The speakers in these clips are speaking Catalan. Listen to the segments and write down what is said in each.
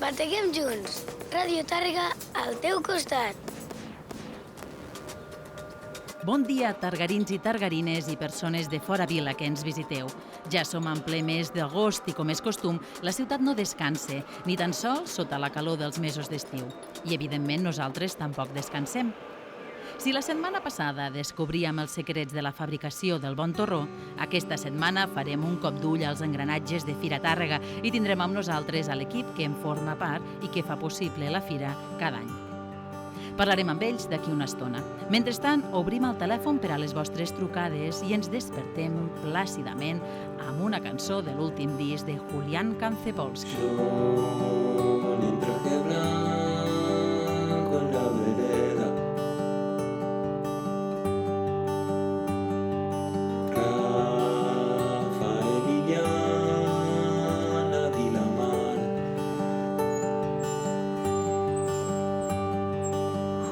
Bateguem junts. Ràdio Tàrrega al teu costat. Bon dia, targarins i targarines i persones de fora vila que ens visiteu. Ja som en ple mes d'agost i, com és costum, la ciutat no descansa, ni tan sols sota la calor dels mesos d'estiu. I, evidentment, nosaltres tampoc descansem. Si la setmana passada descobríem els secrets de la fabricació del bon torró, aquesta setmana farem un cop d'ull als engranatges de Fira Tàrrega i tindrem amb nosaltres a l'equip que en forma part i que fa possible la fira cada any. Parlarem amb ells d'aquí una estona. Mentrestant, obrim el telèfon per a les vostres trucades i ens despertem plàcidament amb una cançó de l'últim disc de Julián Kancepolsky. Yo en traje blanco en la vereda, Rafael y Llana di la mar,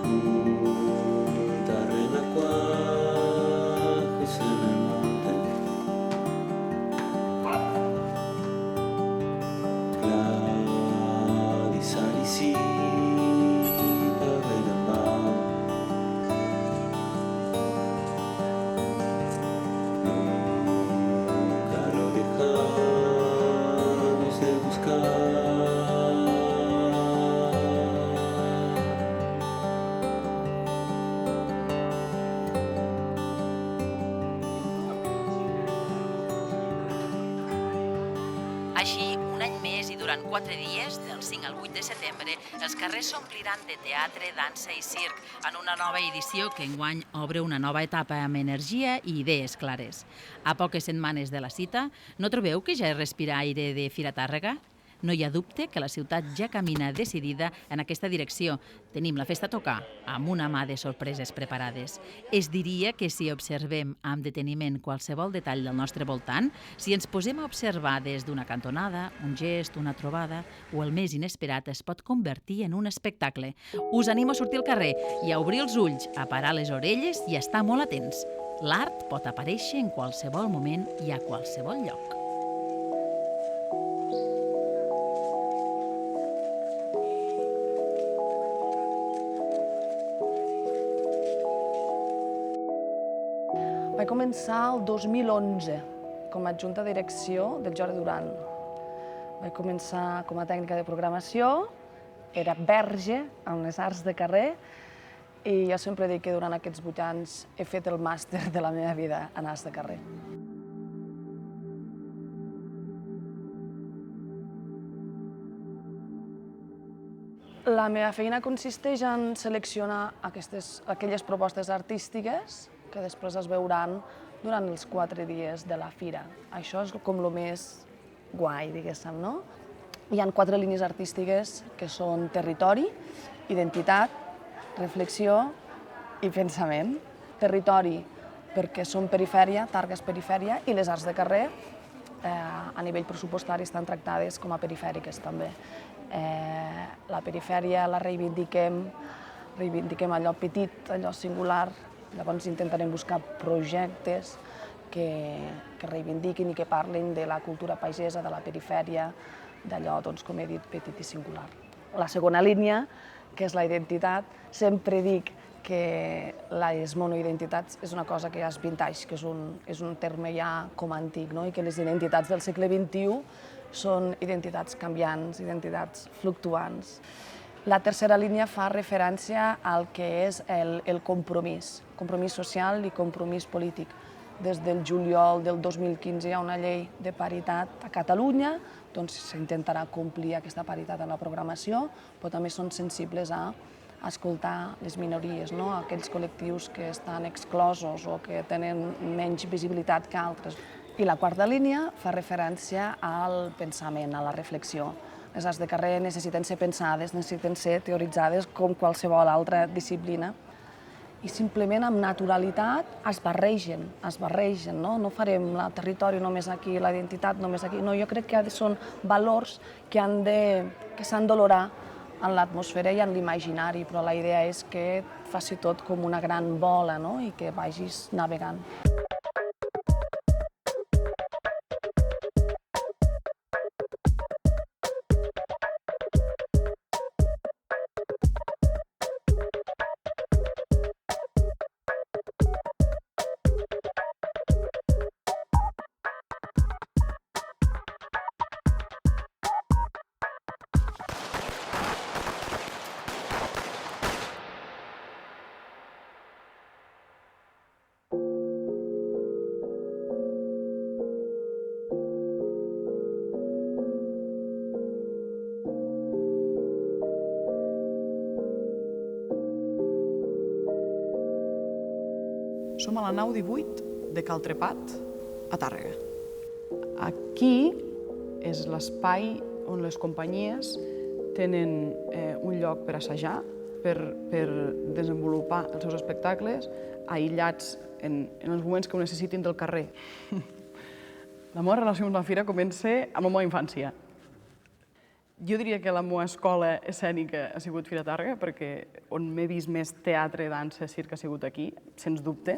junta renacuajos en el monte, Gladys Arisita Belenbao, nunca lo dejamos de buscar. Així, un any més i durant 4 dies, del 5 al 8 de setembre, els carrers s'ompliran de teatre, dansa i circ en una nova edició que enguany obre una nova etapa amb energia i idees clares. A poques setmanes de la cita, no trobeu que ja es respira aire de Fira Tàrrega? No hi ha dubte que la ciutat ja camina decidida en aquesta direcció. Tenim la festa a tocar, amb una mà de sorpreses preparades. Es diria que si observem amb deteniment qualsevol detall del nostre voltant, si ens posem a observar des d'una cantonada, un gest, una trobada o el més inesperat es pot convertir en un espectacle. Us animo a sortir al carrer i a obrir els ulls, a parar les orelles i a estar molt atents. L'art pot aparèixer en qualsevol moment i a qualsevol lloc. Vaig començar el 2011 com a adjunta de direcció del Jordi Duran. Vaig començar com a tècnica de programació, era verge en les arts de carrer i jo sempre dic que durant aquests 8 anys he fet el màster de la meva vida en arts de carrer. La meva feina consisteix en seleccionar aquelles propostes artístiques que després es veuran durant els 4 dies de la fira. Això és com el més guai, diguéssim, no? Hi ha 4 línies artístiques que són territori, identitat, reflexió i pensament. Territori, perquè són perifèria, Tàrrega és perifèria, i les arts de carrer, a nivell pressupostari, estan tractades com a perifèriques també. La perifèria la reivindiquem allò petit, allò singular. Llavors intentarem buscar projectes que reivindiquin i que parlin de la cultura pagesa, de la perifèria, d'allò, com he dit, petit i singular. La segona línia, que és la identitat, sempre dic que les monoidentitats és una cosa que ja és vintage, que és un terme ja com antic, i que les identitats del segle XXI són identitats canviants, identitats fluctuants. La tercera línia fa referència al que és el compromís social i compromís polític. Des del juliol del 2015 hi ha una llei de paritat a Catalunya, doncs s'intentarà complir aquesta paritat en la programació, però també són sensibles a escoltar les minories, aquells col·lectius que estan exclosos o que tenen menys visibilitat que altres. I la quarta línia fa referència al pensament, a la reflexió. Les arts de carrer necessiten ser pensades, necessiten ser teoritzades com qualsevol altra disciplina. I simplement amb naturalitat es barregen, no farem el territori només aquí, la identitat només aquí. No, jo crec que són valors que s'han d'olorar en l'atmosfera i en l'imaginari, però la idea és que faci tot com una gran bola i que vagis navegant. Som a la nau 18 de Cal Trepat, a Tàrrega. Aquí és l'espai on les companyies tenen un lloc per assajar, per desenvolupar els seus espectacles, aïllats en els moments que ho necessitin del carrer. La meva relació amb la fira comença amb la meva infància. Jo diria que la meva escola escènica ha sigut Fira Tàrrega, perquè on m'he vist més teatre, dansa, circ ha sigut aquí, sens dubte.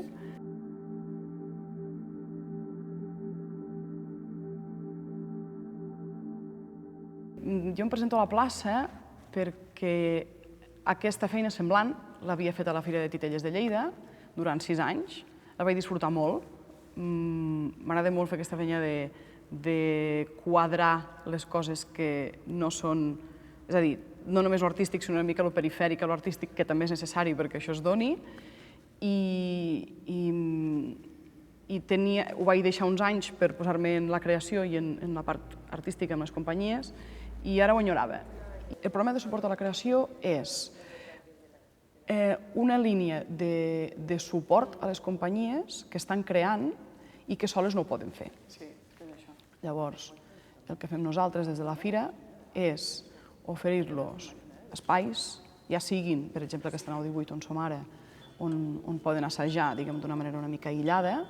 Jo em presento a la plaça perquè aquesta feina semblant l'havia fet a la Fira de Titelles de Lleida durant 6 anys. La vaig disfrutar molt. M'agrada molt fer aquesta feina de quadrar les coses que no són... És a dir, no només l'artístic, sinó una mica el perifèric, l'artístic, que també és necessari perquè això es doni. Ho vaig deixar uns anys per posar-me en la creació i en la part artística amb les companyies, i ara ho enyorava. El programa de suport a la creació és una línia de suport a les companyies que estan creant i que soles no ho poden fer. Llavors, el que fem nosaltres des de la Fira és oferir-los espais, ja siguin, per exemple, aquesta nau 18 on som ara, on poden assajar, diguem, d'una manera una mica aïllada,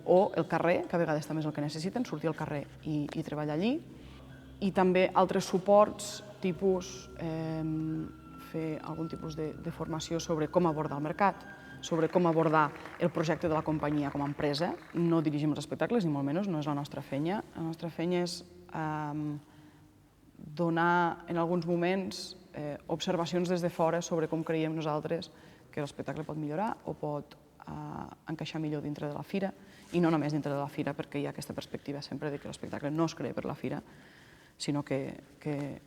o el carrer, que a vegades també és el que necessiten, sortir al carrer i treballar allí, i també altres suports, tipus fer algun tipus de formació sobre com abordar el mercat, sobre com abordar el projecte de la companyia com a empresa. No dirigim els espectacles, ni molt menys, no és la nostra feina. La nostra feina és donar, en alguns moments, observacions des de fora sobre com creiem nosaltres que l'espectacle pot millorar o pot encaixar millor dintre de la fira, i no només dintre de la fira, perquè hi ha aquesta perspectiva sempre de que l'espectacle no es crea per la fira, sinó que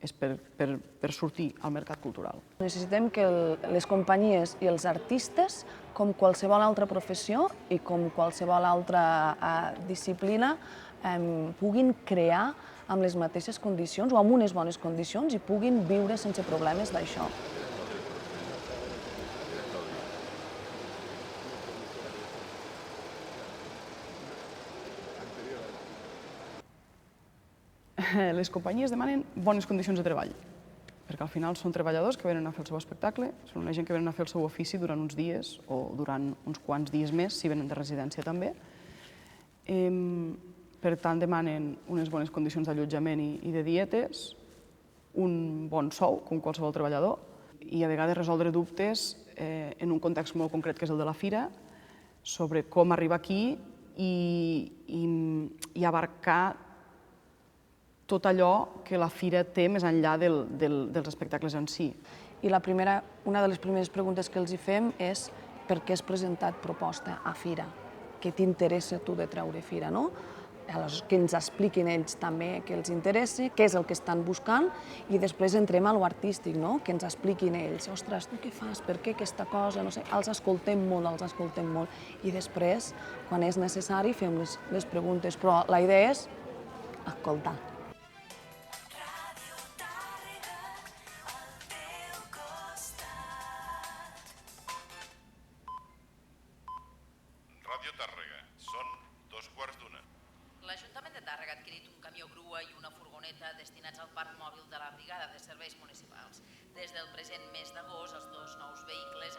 és per sortir al mercat cultural. Necessitem que les companyies i els artistes, com qualsevol altra professió i com qualsevol altra disciplina, puguin crear amb les mateixes condicions o amb unes bones condicions i puguin viure sense problemes d'això. Les companyies demanen bones condicions de treball, perquè al final són treballadors que venen a fer el seu espectacle, són una gent que venen a fer el seu ofici durant uns dies o durant uns quants dies més, si venen de residència també. Per tant, demanen unes bones condicions d'allotjament i de dietes, un bon sou, com qualsevol treballador, i a vegades resoldre dubtes en un context molt concret, que és el de la fira, sobre com arribar aquí i abarcar tot allò que la fira té més enllà dels espectacles en si. I una de les primeres preguntes que els hi fem és per què has presentat proposta a fira? Què t'interessa tu de treure fira, no? Aleshores, que ens expliquin ells també què els interessa, què és el que estan buscant, i després entrem a lo artístic, no? Que ens expliquin ells, ostres, tu què fas, per què aquesta cosa, no sé, els escoltem molt, i després, quan és necessari, fem les preguntes, però la idea és escoltar. Ràdio Tàrrega, són 2:15. L'Ajuntament de Tàrrega ha adquirit un camió grua i una furgoneta destinats al parc mòbil de la Brigada de Serveis Municipals. Des del present mes d'agost, els 2 nous vehicles...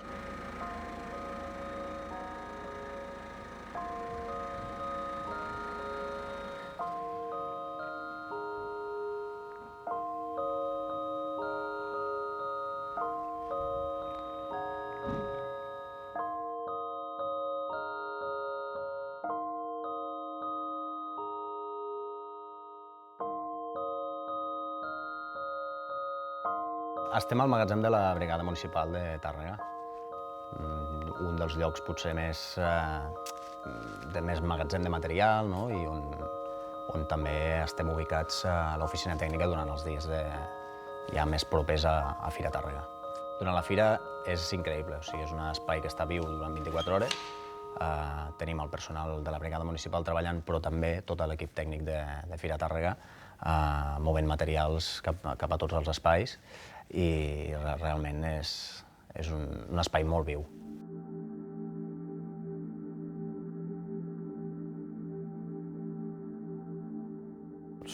Estem al magatzem de la Brigada Municipal de Tàrrega, un dels llocs potser més magatzem de material, no? I on també estem ubicats a l'oficina tècnica durant els dies ja més propers a Fira Tàrrega. Durant la fira és increïble, o sigui, és un espai que està viu durant 24 hores. Tenim el personal de la Brigada Municipal treballant, però també tot l'equip tècnic de Fira Tàrrega movent materials cap a tots els espais, i realment és un espai molt viu.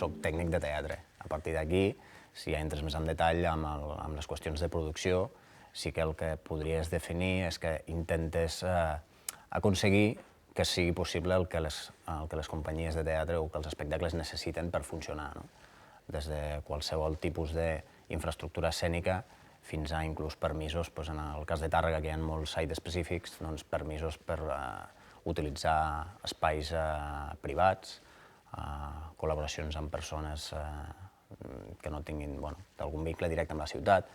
soc tècnic de teatre. A partir d'aquí, si ja entres més en detall amb les qüestions de producció, sí que el que podries definir és que intentes aconseguir que sigui possible el que les companyies de teatre o que els espectacles necessiten per funcionar, no? Des de qualsevol tipus d'infraestructura escènica fins a inclús permisos, en el cas de Tàrrega, que hi ha molts sites específics, permisos per utilitzar espais privats, col·laboracions amb persones que no tinguin algun vincle directe amb la ciutat.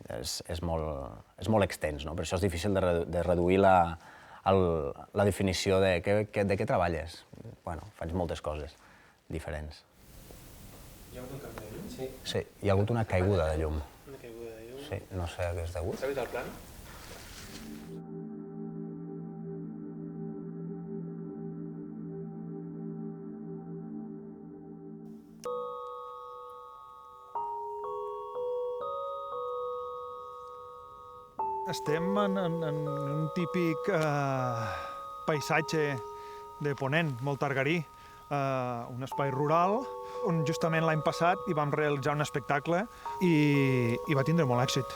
És molt extens, no? Per això és difícil de reduir la definició de què treballes. Faig moltes coses diferents. Hi ha hagut un canvi de llum? Sí. Sí, hi ha hagut una caiguda de llum. Una caiguda de llum. Sí, no sé a què és degut. S'ha vist el plan? Estem en un típic paisatge de Ponent, molt targarí, un espai rural, on justament l'any passat hi vam realitzar un espectacle i va tindre molt èxit.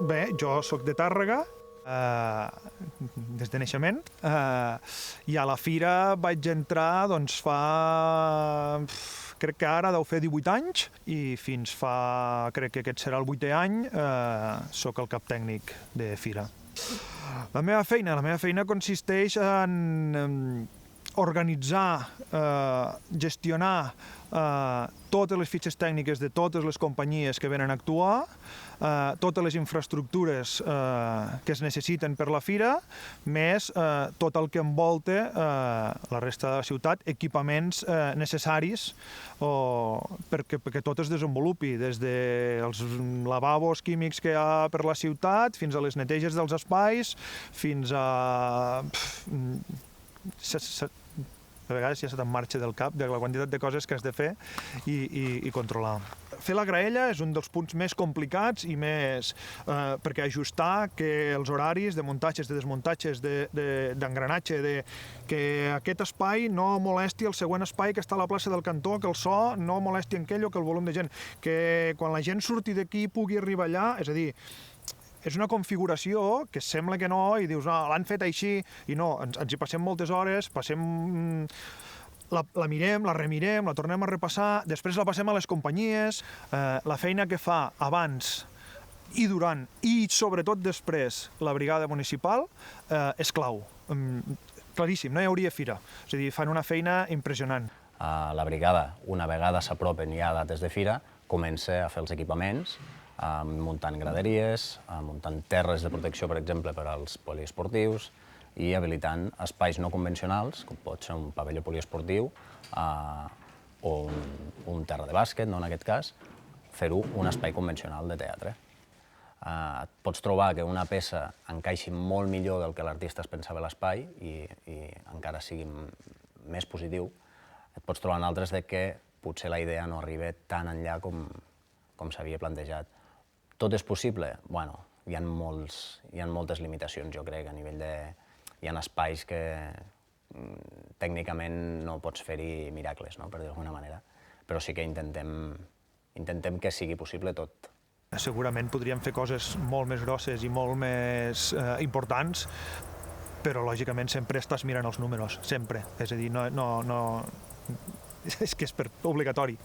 Bé, jo sóc de Tàrrega, des de naixement, i a la fira vaig entrar crec que ara deu fer 18 anys, i fins fa, crec que aquest serà el 8è any, sóc el cap tècnic de fira. La meva feina consisteix en organitzar, gestionar totes les fitxes tècniques de totes les companyies que venen a actuar, totes les infraestructures que es necessiten per la fira, més tot el que envolta la resta de la ciutat, equipaments necessaris perquè tot es desenvolupi, des dels lavabos químics que hi ha per la ciutat, fins a les neteges dels espais, fins a... A vegades ja se te'n marxa del cap de la quantitat de coses que has de fer i controlar. Fer la graella és un dels punts més complicats i més... perquè ajustar que els horaris de muntatges, de desmuntatges, d'engranatge, que aquest espai no molesti el següent espai que està a la plaça del Cantó, que el so no molesti en aquell o que el volum de gent, que quan la gent surti d'aquí pugui arribar allà, és a dir, és una configuració que sembla que no, i dius, l'han fet així, i no, ens hi passem moltes hores, la mirem, la remirem, la tornem a repassar, després la passem a les companyies, la feina que fa abans i durant, i sobretot després, la brigada municipal, és clau. Claríssim, no hi hauria fira. És a dir, fan una feina impressionant. La brigada, una vegada s'apropen ja a dates de fira, comença a fer els equipaments, muntant graderies, muntant terres de protecció, per exemple, per als poliesportius, i habilitant espais no convencionals, com pot ser un pavelló poliesportiu o un terra de bàsquet, en aquest cas, fer-ho un espai convencional de teatre. Et pots trobar que una peça encaixi molt millor del que l'artista es pensava a l'espai i encara sigui més positiu. Et pots trobar en altres que potser la idea no arriba tan enllà com s'havia plantejat. Tot és possible? Bueno, hi ha moltes limitacions, jo crec, a nivell de... Hi ha espais que tècnicament no pots fer-hi miracles, per dir-ho d'alguna manera, però sí que intentem que sigui possible tot. Segurament podríem fer coses molt més grosses i molt més importants, però lògicament sempre estàs mirant els números, sempre. És a dir, no... És que és obligatori.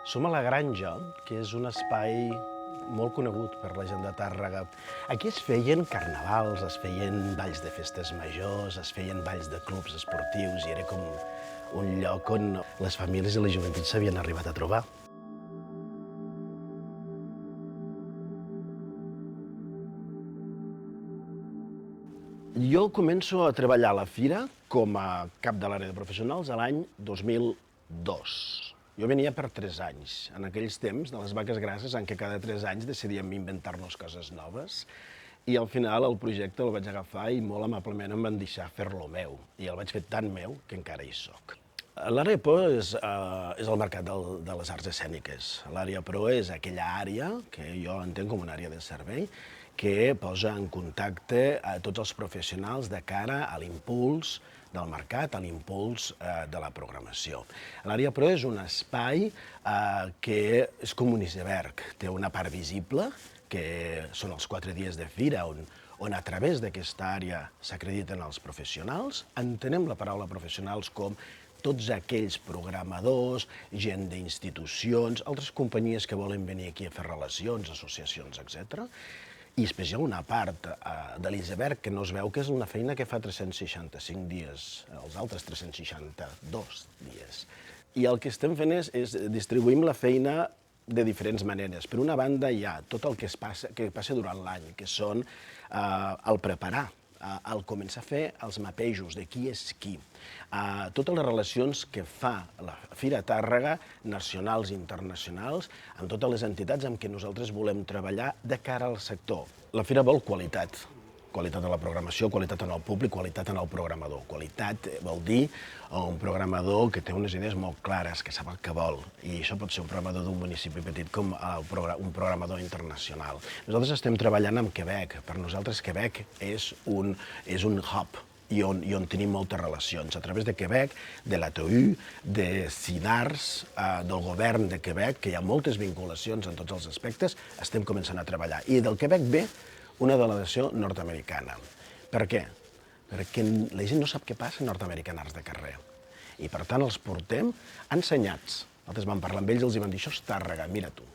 Som a la Granja, que és un espai molt conegut per la gent de Tàrrega. Aquí es feien carnavals, es feien balls de festes majors, es feien balls de clubs esportius i era com un lloc on les famílies i la joventut s'havien arribat a trobar. Jo començo a treballar a la fira com a cap de l'àrea de professionals a l'any 2002. Jo venia per 3 anys, en aquells temps de les vaques grasses en què cada 3 anys decidíem inventar-nos coses noves i al final el projecte el vaig agafar i molt amablement em van deixar fer-lo meu i el vaig fer tan meu que encara hi soc. L'àrea Pro és el mercat de les arts escèniques. L'àrea Pro és aquella àrea que jo entenc com una àrea de servei que posa en contacte a tots els professionals de cara a l'impuls del mercat, a l'impuls de la programació. L'àrea Pro és un espai que és com un iceberg. Té una part visible, que són els 4 dies de fira, on a través d'aquesta àrea s'acrediten els professionals. Entenem la paraula professionals com tots aquells programadors, gent d'institucions, altres companyies que volen venir aquí a fer relacions, associacions, etc. I després hi ha una part de l'iceberg que no es veu, que és una feina que fa 365 dies, els altres 362 dies. I el que estem fent és distribuïm la feina de diferents maneres. Per una banda hi ha tot el que passa durant l'any, que són el preparar, el començar a fer els mapejos de qui és qui, totes les relacions que fa la Fira Tàrrega, nacionals i internacionals, amb totes les entitats amb què nosaltres volem treballar de cara al sector. La Fira vol qualitat. Qualitat en la programació, qualitat en el públic, qualitat en el programador. Qualitat vol dir un programador que té unes idees molt clares, que sap el que vol. I això pot ser un programador d'un municipi petit com un programador internacional. Nosaltres estem treballant amb Quebec. Per nosaltres Quebec és un hub i on tenim moltes relacions. A través de Quebec, de l'ATU, de CINARS, del govern de Quebec, que hi ha moltes vinculacions en tots els aspectes, estem començant a treballar. I del Quebec ve una delegació nord-americana. Per què? Perquè la gent no sap què passa en Nord-Amèrica en arts de carrer. I per tant els portem ensenyats. Nosaltres vam parlar amb ells i els vam dir, això és Tàrrega, mira tu.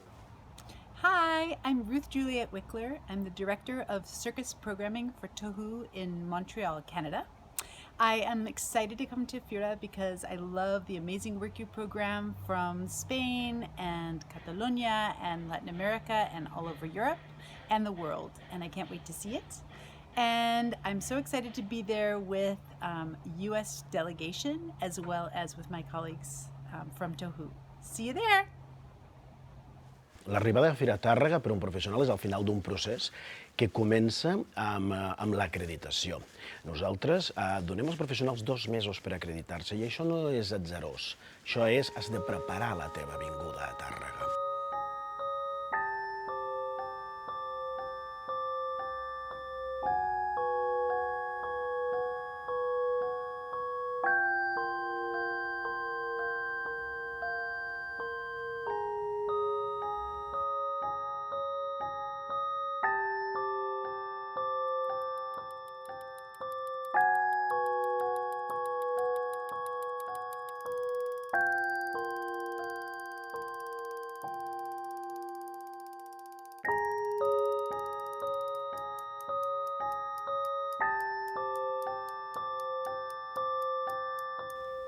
Hi, I'm Ruth Juliet Wickler. I'm the Director of Circus Programming for Tohu in Montreal, Canada. I am excited to come to Fira because I love the amazing work you program from Spain and Catalonia and Latin America and all over Europe and the world, and I can't wait to see it. And I'm so excited to be there with US delegation as well as with my colleagues from Tohu. See you there! L'arribada a Fira Tàrrega per un professional és al final d'un procés que comença amb l'acreditació. Nosaltres donem als professionals 2 mesos per acreditar-se i això no és atzarós. Això és, has de preparar la teva vinguda a Tàrrega.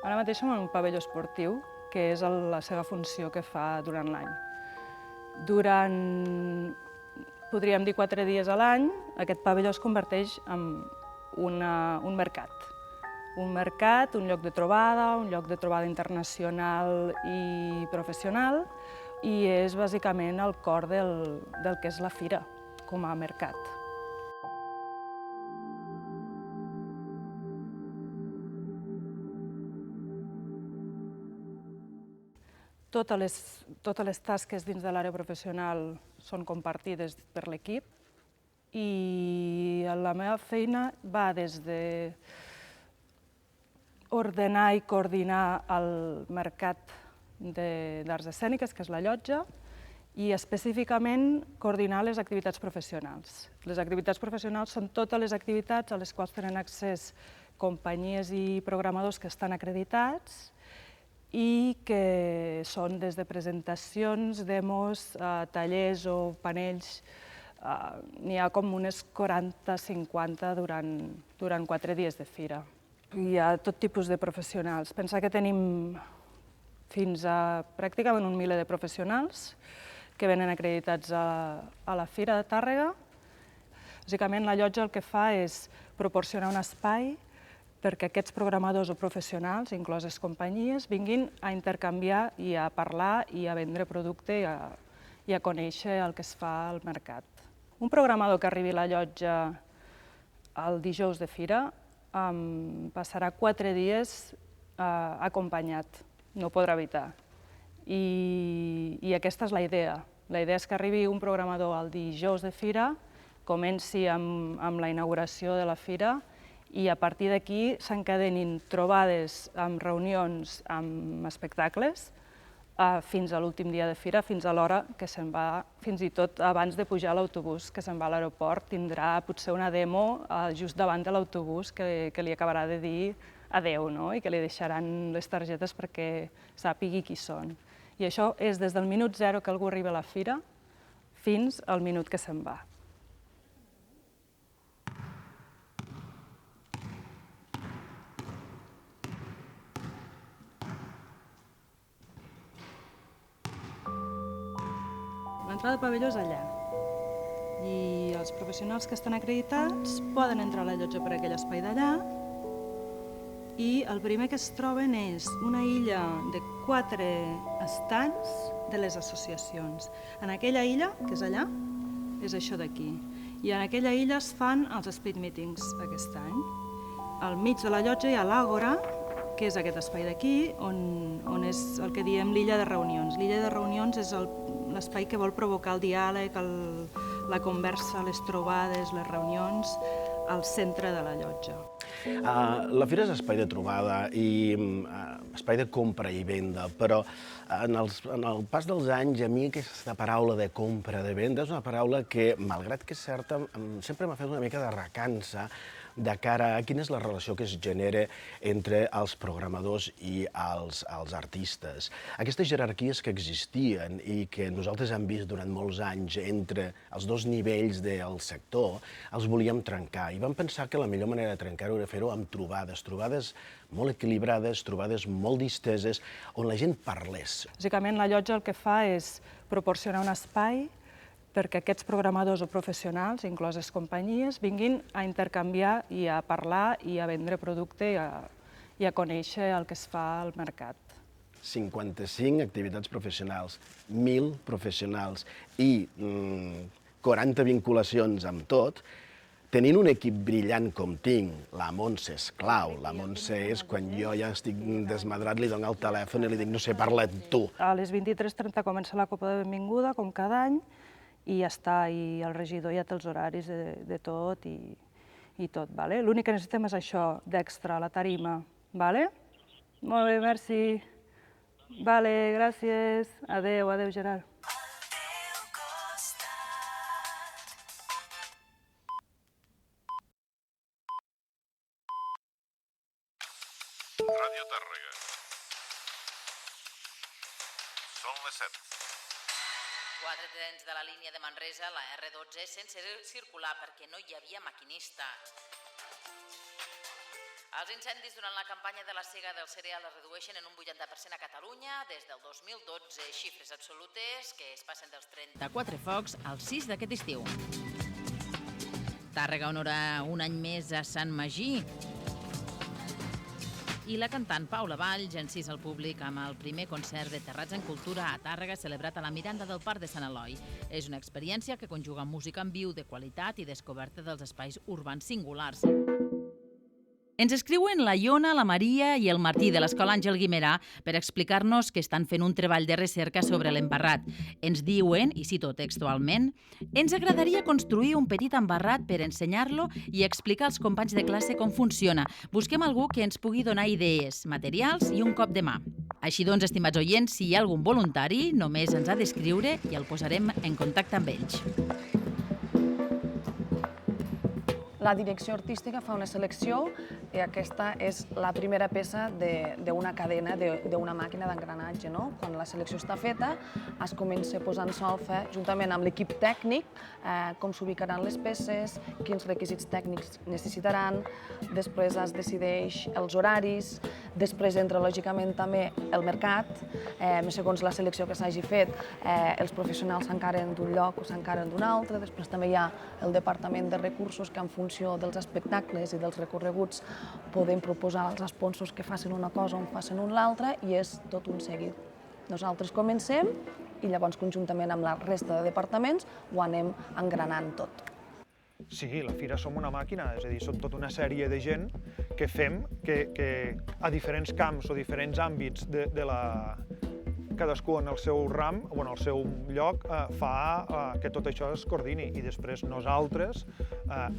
Ara mateix som en un pavelló esportiu, que és la seva funció que fa durant l'any. Durant, podríem dir, 4 dies a l'any, aquest pavelló es converteix en un mercat. Un mercat, un lloc de trobada internacional i professional, i és bàsicament el cor del que és la fira, com a mercat. Totes les tasques dins de l'àrea professional són compartides per l'equip i la meva feina va des de ordenar i coordinar el mercat d'arts escèniques, que és la llotja, i específicament coordinar les activitats professionals. Les activitats professionals són totes les activitats a les quals tenen accés companyies i programadors que estan acreditats i que són des de presentacions, demos, tallers o panells. N'hi ha com unes 40-50 durant 4 dies de fira. Hi ha tot tipus de professionals. Pensa que tenim fins a pràcticament 1 miler de professionals que venen acreditats a la Fira de Tàrrega. Bàsicament, la llotja el que fa és proporcionar un espai perquè aquests programadors o professionals, incloses companyies, vinguin a intercanviar i a parlar i a vendre producte i a conèixer el que es fa al mercat. Un programador que arribi a la llotja el dijous de fira passarà 4 dies acompanyat, no podrà evitar. I aquesta és la idea. La idea és que arribi un programador el dijous de fira, comenci amb la inauguració de la fira i a partir d'aquí s'encadenin trobades, amb reunions, amb espectacles, fins a l'últim dia de fira, fins a l'hora que se'n va, fins i tot abans de pujar a l'autobús que se'n va a l'aeroport, tindrà potser una demo just davant de l'autobús que li acabarà de dir adeu, i que li deixaran les targetes perquè sàpigui qui són. I això és des del minut 0 que algú arriba a la fira fins al minut que se'n va. L'entrada al pavelló és allà i els professionals que estan acreditats poden entrar a la llotja per aquell espai d'allà i el primer que es troben és una illa de 4 estands de les associacions. En aquella illa, que és allà, és això d'aquí. I en aquella illa es fan els split meetings aquest any. Al mig de la llotja hi ha l'àgora, que és aquest espai d'aquí, on és el que diem l'illa de reunions. L'illa de reunions és l'espai que vol provocar el diàleg, la conversa, les trobades, les reunions, al centre de la llotja. La fira és espai de trobada i espai de compra i venda, però en el pas dels anys a mi aquesta paraula de compra, de venda, és una paraula que, malgrat que és certa, sempre m'ha fet una mica de recança de cara a quina és la relació que es genera entre els programadors i els artistes. Aquestes jerarquies que existien i que nosaltres hem vist durant molts anys entre els dos nivells del sector, els volíem trencar i vam pensar que la millor manera de trencar-ho era fer-ho amb trobades molt equilibrades, trobades molt disteses, on la gent parlés. Bàsicament, la llotja el que fa és proporcionar un espai perquè aquests programadors o professionals, incloses companyies, vinguin a intercanviar i a parlar i a vendre producte i a conèixer el que es fa al mercat. 55 activitats professionals, 1.000 professionals i 40 vinculacions amb tot, tenint un equip brillant com tinc, la Montse és clau. La Montse és quan jo ja estic desmadrat, li dono el telèfon i li dic, no sé, parla tu. A les 23:30 comença la Copa de Benvinguda, com cada any, i ja està, i el regidor ja té els horaris de tot i tot. L'únic que necessitem és això, d'extra, la tarima. Molt bé, merci. Gràcies. Adéu, Gerard. Ràdio Tàrrega. Són les 7. 4 trens de la línia de Manresa, la R12, sense circular perquè no hi havia maquinista. Els incendis durant la campanya de la sega del cereal es redueixen en un 80% a Catalunya des del 2012, xifres absolutes que es passen dels 34 focs als 6 d'aquest estiu. Tàrrega honora un any més a Sant Magí. I la cantant Paula Valls encís al públic amb el primer concert de Terrats en Cultura a Tàrrega celebrat a la Miranda del Parc de Sant Eloi. És una experiència que conjuga música en viu de qualitat i descoberta dels espais urbans singulars. Ens escriuen la Iona, la Maria i el Martí de l'Escola Àngel Guimerà per explicar-nos que estan fent un treball de recerca sobre l'embarrat. Ens diuen, i cito textualment, «Ens agradaria construir un petit embarrat per ensenyar-lo i explicar als companys de classe com funciona. Busquem algú que ens pugui donar idees, materials i un cop de mà». Així doncs, estimats oients, si hi ha algun voluntari, només ens ha d'escriure i el posarem en contacte amb ells. La direcció artística fa una selecció i aquesta és la primera peça d'una cadena, d'una màquina d'engranatge. Quan la selecció està feta, es comença a posar en solfa, juntament amb l'equip tècnic, com s'ubicaran les peces, quins requisits tècnics necessitaran, després es decideix els horaris, després entra lògicament també el mercat, segons la selecció que s'hagi fet, els professionals s'encaren d'un lloc o s'encaren d'un altre, després també hi ha el departament de recursos que en funció dels espectacles i dels recorreguts podem proposar als sponsors que facin una cosa o en facin l'altra i és tot un seguit. Nosaltres comencem i llavors conjuntament amb la resta de departaments ho anem engranant tot. Sí, la Fira som una màquina, és a dir, som tota una sèrie de gent que fem que a diferents camps o diferents àmbits de la cadascú en el seu ram o en el seu lloc fa que tot això es coordini i després nosaltres,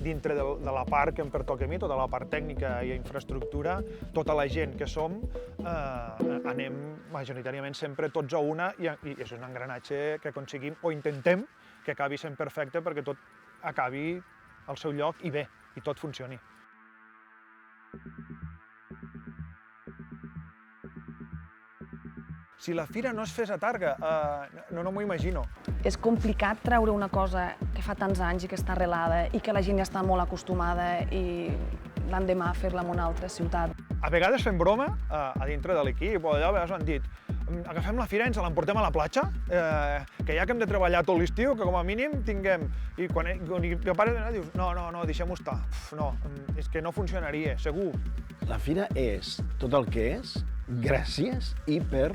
dintre de la part que em pertoca a mi, tota la part tècnica i infraestructura, tota la gent que som, anem majoritàriament sempre tots a una i és un engranatge que aconseguim o intentem que acabi sent perfecte perquè tot acabi al seu lloc i bé, i tot funcioni. Si la fira no es fes a Tàrrega, no m'ho imagino. És complicat treure una cosa que fa tants anys i que està arrelada i que la gent ja està molt acostumada i l'endemà fer-la en una altra ciutat. A vegades fem broma a dintre de l'equip, o allò a vegades ho han dit, agafem la fira i ens l'emportem a la platja, que ja que hem de treballar tot l'estiu, que com a mínim tinguem... I quan jo pare dius, no, deixem-ho estar. No, és que no funcionaria, segur. La fira és tot el que és gràcies i per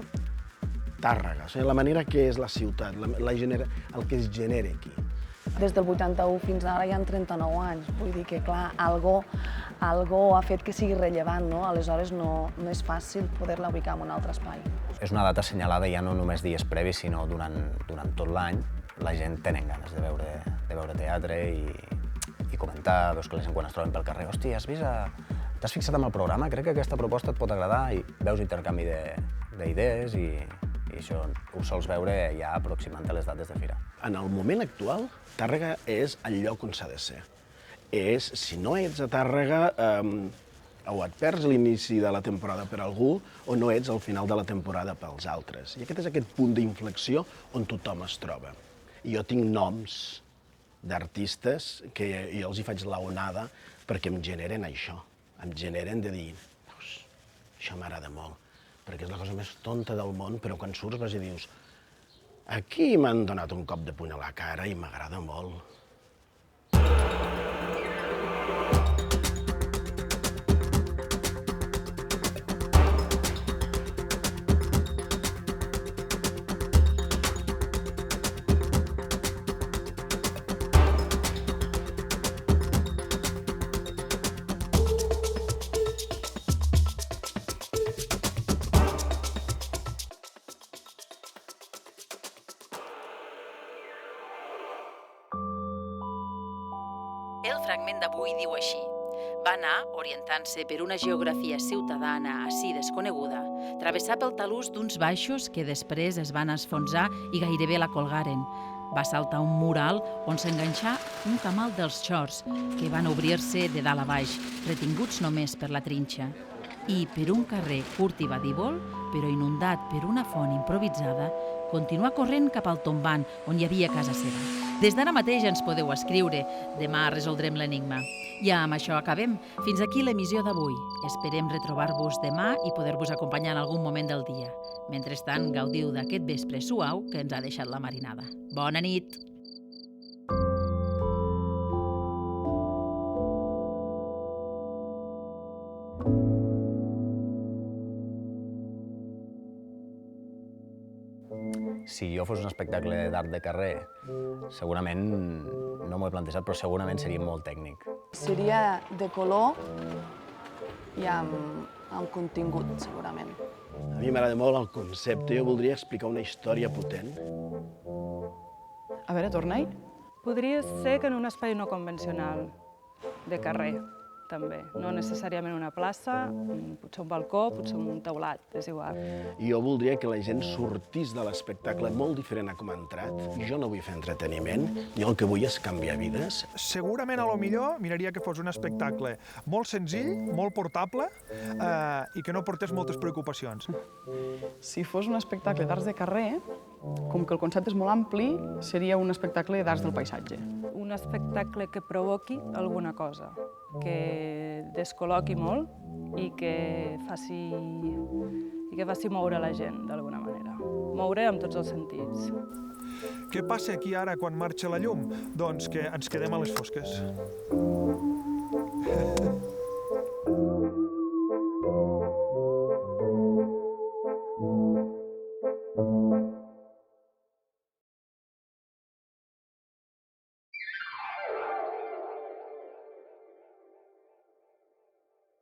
Tàrrega, o sigui, la manera que és la ciutat, el que es genera aquí. Des del 81 fins ara hi ha 39 anys, vull dir que, clar, algú ha fet que sigui rellevant, no? Aleshores no és fàcil poder-la ubicar en un altre espai. És una data assenyalada ja no només dies previs, sinó durant tot l'any. La gent tenen ganes de veure teatre i comentar, veus que la gent quan es troben pel carrer, hòstia, t'has fixat en el programa? Crec que aquesta proposta et pot agradar i veus intercanvi d'idees i això ho sols veure ja aproximant-te les dates de fira. En el moment actual, Tàrrega és el lloc on s'ha de ser. Si no ets a Tàrrega, o et perds l'inici de la temporada per algú, o no ets al final de la temporada pels altres. I aquest és aquest punt d'inflexió on tothom es troba. I jo tinc noms d'artistes que jo els hi faig la onada perquè em generen això. Em generen de dir, això m'agrada molt, perquè és la cosa més tonta del món, però quan surts vas i dius, aquí m'han donat un cop de puny a la cara i m'agrada molt. El fragment d'avui diu així. Va anar, orientant-se per una geografia ciutadana així desconeguda, travessar pel talús d'uns baixos que després es van esfonsar i gairebé la colgaren. Va saltar un mural on s'enganxà un camal dels xors, que van obrir-se de dalt a baix, retinguts només per la trinxa. I per un carrer curt i badívol, però inundat per una font improvisada, continuà corrent cap al tombant on hi havia casa seva. Des d'ara mateix ens podeu escriure. Demà resoldrem l'enigma. I amb això acabem. Fins aquí l'emissió d'avui. Esperem retrobar-vos demà i poder-vos acompanyar en algun moment del dia. Mentrestant, gaudiu d'aquest vespre suau que ens ha deixat la marinada. Bona nit! Si jo fos un espectacle d'art de carrer, segurament, no m'ho he plantejat, però segurament seria molt tècnic. Seria de color i amb contingut, segurament. A mi m'agrada molt el concepte, jo voldria explicar una història potent. A veure, torna-hi. Podria ser que en un espai no convencional, de carrer. també. No necessàriament una plaça, potser un balcó, potser un teulat, és igual. I jo voldria que la gent sortís de l'espectacle molt diferent a com ha entrat. Jo no vull fer entreteniment, jo el que vull és canviar vides. Segurament, a lo millor, miraria que fos un espectacle molt senzill, molt portable i que no portés moltes preocupacions. Si fos un espectacle d'arts de carrer, com que el concepte és molt ampli, seria un espectacle d'arts del paisatge. Un espectacle que provoqui alguna cosa, que descol·loqui molt i que faci moure la gent, d'alguna manera. Moure amb tots els sentits. Què passa aquí ara quan marxa la llum? Doncs que ens quedem a les fosques.